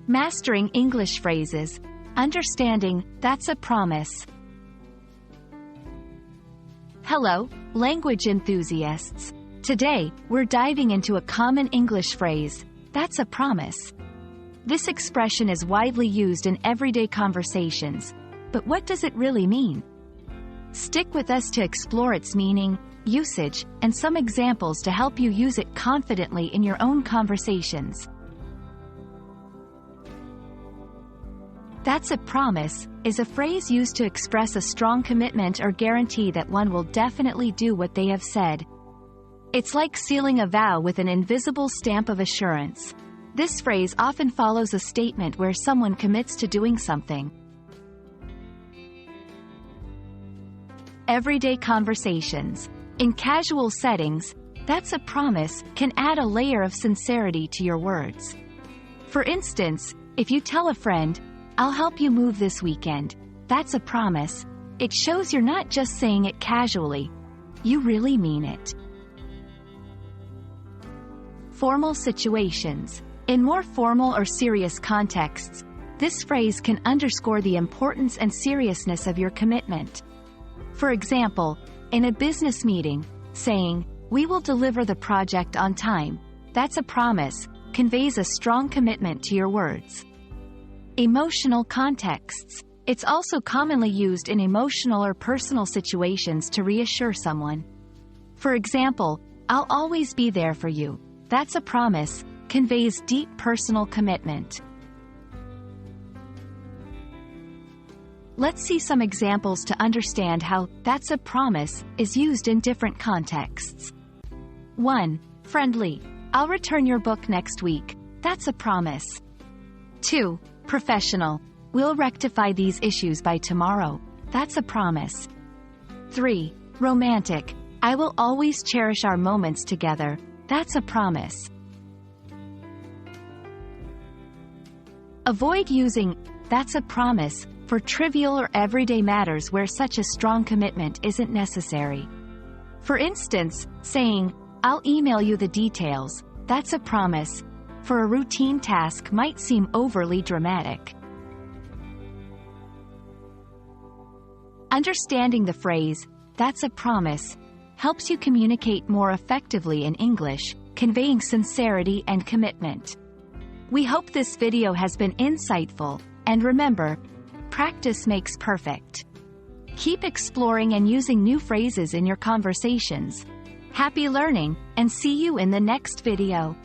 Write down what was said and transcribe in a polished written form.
Mastering English phrases. Understanding, that's a promise. Hello, language enthusiasts. Today, we're diving into a common English phrase, that's a promise. This expression is widely used in everyday conversations, but what does it really mean? Stick with us to explore its meaning, usage, and some examples to help you use it confidently in your own conversations. That's a promise is a phrase used to express a strong commitment or guarantee that one will definitely do what they have said. It's like sealing a vow with an invisible stamp of assurance. This phrase often follows a statement where someone commits to doing something. Everyday conversations. In casual settings, that's a promise can add a layer of sincerity to your words. For instance, if you tell a friend, "I'll help you move this weekend," that's a promise. It shows you're not just saying it casually. You really mean it. Formal situations. In more formal or serious contexts, this phrase can underscore the importance and seriousness of your commitment. For example, in a business meeting, saying, "We will deliver the project on time," that's a promise, conveys a strong commitment to your words. Emotional contexts. It's also commonly used in emotional or personal situations to reassure someone. For example, "I'll always be there for you," that's a promise, conveys deep personal commitment. Let's see some examples to understand how "that's a promise" is used in different contexts. 1. Friendly. "I'll return your book next week," that's a promise. 2. Professional. "We'll rectify these issues by tomorrow," that's a promise. 3. Romantic. "I will always cherish our moments together," that's a promise. Avoid using "that's a promise" for trivial or everyday matters where such a strong commitment isn't necessary. For instance, saying, "I'll email you the details," that's a promise, for a routine task might seem overly dramatic. Understanding the phrase, "that's a promise," helps you communicate more effectively in English, conveying sincerity and commitment. We hope this video has been insightful, and remember, practice makes perfect. Keep exploring and using new phrases in your conversations. Happy learning, and see you in the next video.